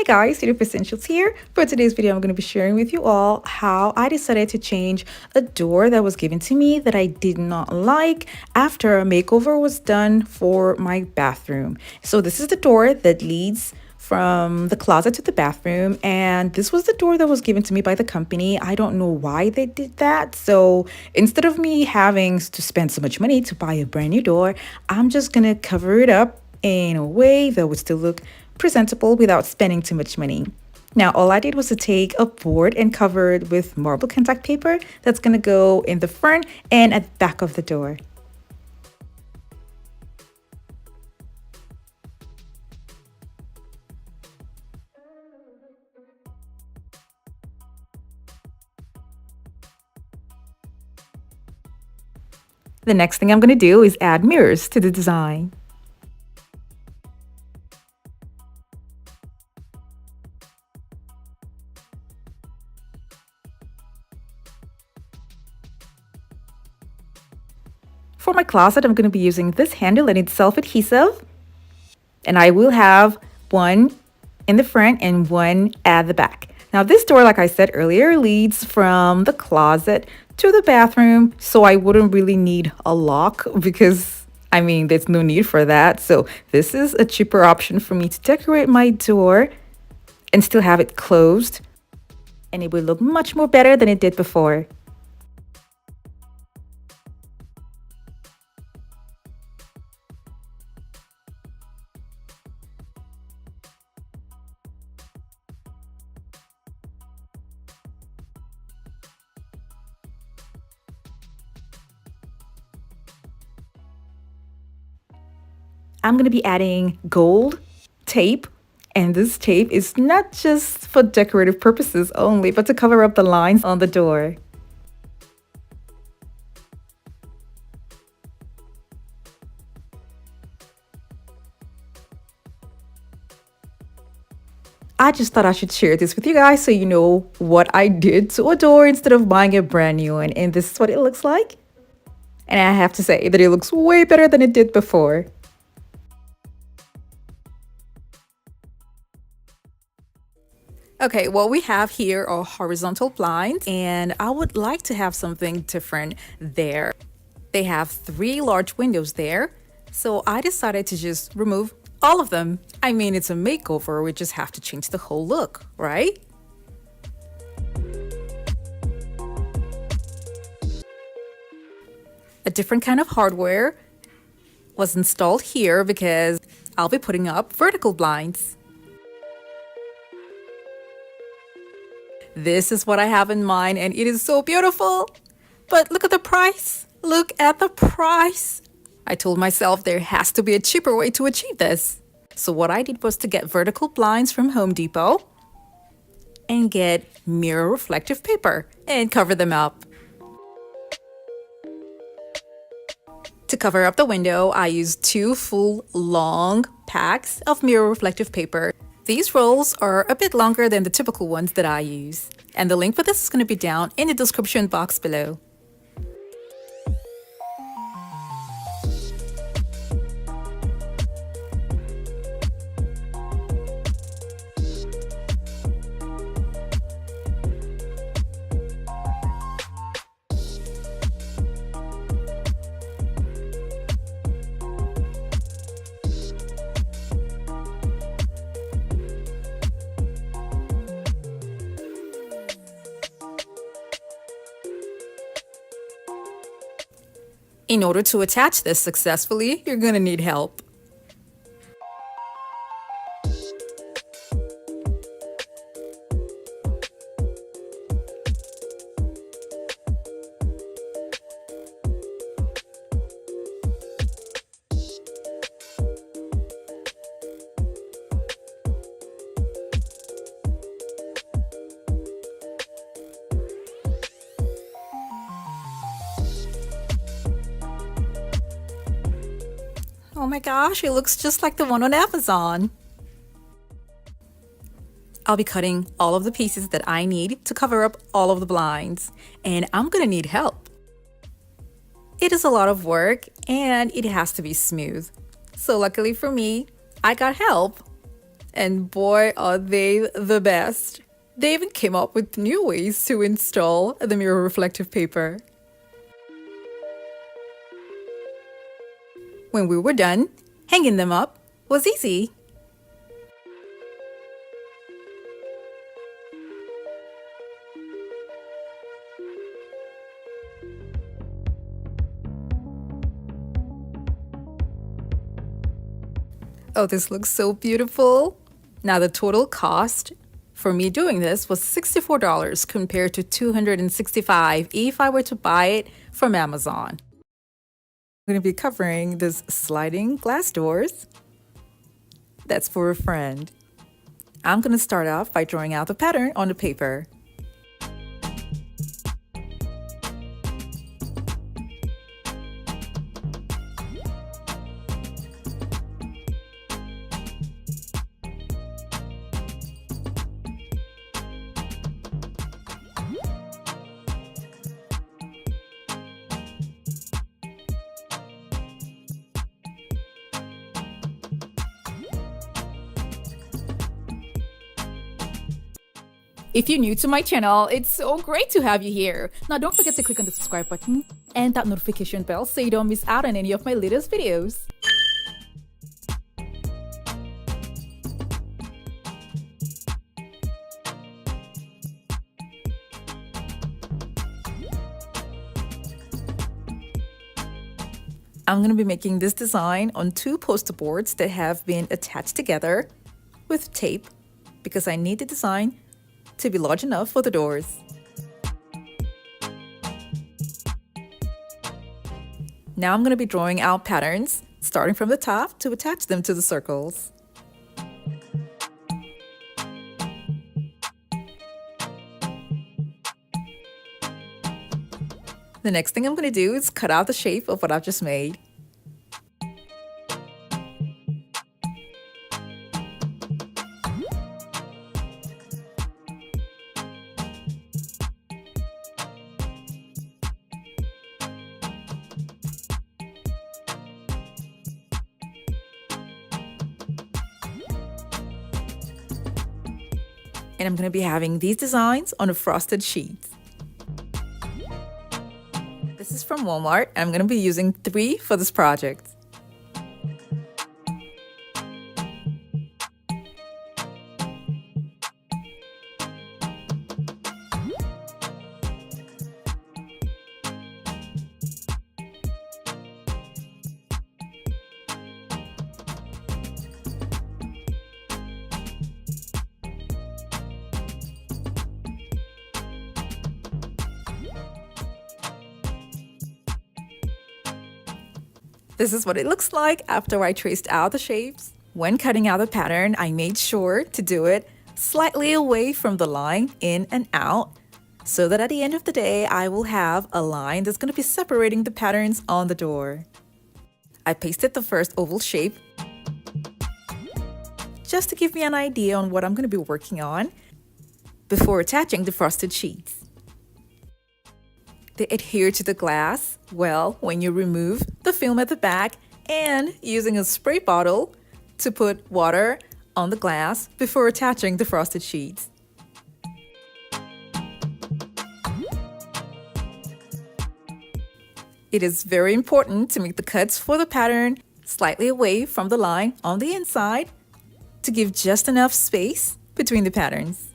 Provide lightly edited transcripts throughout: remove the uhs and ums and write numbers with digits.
Hi guys, Studio Essentials here. For today's video, I'm going to be sharing with you all how I decided to change a door that was given to me that I did not like after a makeover was done for my bathroom. So this is the door that leads from the closet to the bathroom, and this was the door that was given to me by the company. I don't know why they did that. So instead of me having to spend so much money to buy a brand new door, I'm just gonna cover it up in a way that would still look presentable without spending too much money. Now, all I did was to take a board and cover it with marble contact paper that's gonna go in the front and at the back of the door. The next thing I'm gonna do is add mirrors to the design. For my closet, I'm going to be using this handle and it's self-adhesive. And I will have one in the front and one at the back. Now this door, like I said earlier, leads from the closet to the bathroom. So I wouldn't really need a lock because, I mean, there's no need for that. So this is a cheaper option for me to decorate my door and still have it closed. And it will look much more better than it did before. I'm going to be adding gold tape, and this tape is not just for decorative purposes only, but to cover up the lines on the door. I just thought I should share this with you guys so you know what I did to a door instead of buying a brand new one, and this is what it looks like. And I have to say that it looks way better than it did before. Okay, what we have here are horizontal blinds, and I would like to have something different there. They have 3 large windows there, so I decided to just remove all of them. I mean, it's a makeover, we just have to change the whole look, right? A different kind of hardware was installed here because I'll be putting up vertical blinds. This is what I have in mind, and it is so beautiful. But look at the price. Look at the price. I told myself there has to be a cheaper way to achieve this. So what I did was to get vertical blinds from Home Depot and get mirror reflective paper and cover them up. To cover up the window, I used 2 full long packs of mirror reflective paper. These rolls are a bit longer than the typical ones that I use, and the link for this is going to be down in the description box below. In order to attach this successfully, you're going to need help. Oh my gosh, it looks just like the one on Amazon. I'll be cutting all of the pieces that I need to cover up all of the blinds, and I'm gonna need help. It is a lot of work and it has to be smooth. So luckily for me, I got help. And boy, are they the best. They even came up with new ways to install the mirror reflective paper. When we were done, hanging them up was easy. Oh, this looks so beautiful. Now the total cost for me doing this was $64 compared to $265 if I were to buy it from Amazon. I'm going to be covering this sliding glass doors. That's for a friend. I'm going to start off by drawing out the pattern on the paper. If you're new to my channel, it's so great to have you here. Now don't forget to click on the subscribe button and that notification bell so you don't miss out on any of my latest videos. I'm going to be making this design on 2 poster boards that have been attached together with tape because I need the design to be large enough for the doors. Now I'm going to be drawing out patterns, starting from the top to attach them to the circles. The next thing I'm going to do is cut out the shape of what I've just made. And I'm going to be having these designs on a frosted sheet. This is from Walmart. I'm going to be using 3 for this project. This is what it looks like after I traced out the shapes. When cutting out the pattern, I made sure to do it slightly away from the line in and out so that at the end of the day, I will have a line that's going to be separating the patterns on the door. I pasted the first oval shape just to give me an idea on what I'm going to be working on before attaching the frosted sheets. They adhere to the glass well when you remove the film at the back and using a spray bottle to put water on the glass before attaching the frosted sheets. It is very important to make the cuts for the pattern slightly away from the line on the inside to give just enough space between the patterns.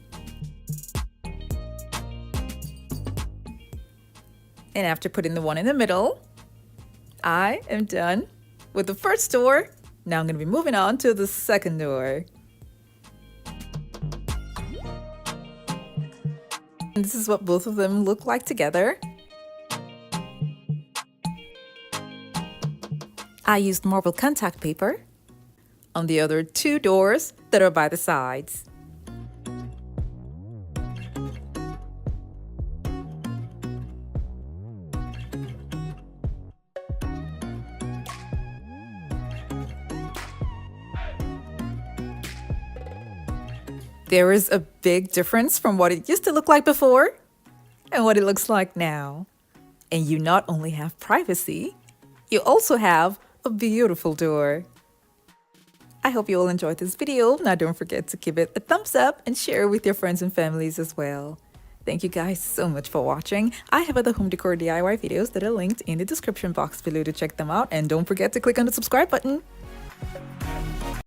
And after putting the one in the middle, I am done with the first door. Now I'm going to be moving on to the second door. And this is what both of them look like together. I used marble contact paper on the other 2 doors that are by the sides. There is a big difference from what it used to look like before and what it looks like now. And you not only have privacy, you also have a beautiful door. I hope you all enjoyed this video. Now don't forget to give it a thumbs up and share it with your friends and families as well. Thank you guys so much for watching. I have other home decor DIY videos that are linked in the description box below to check them out, and don't forget to click on the subscribe button.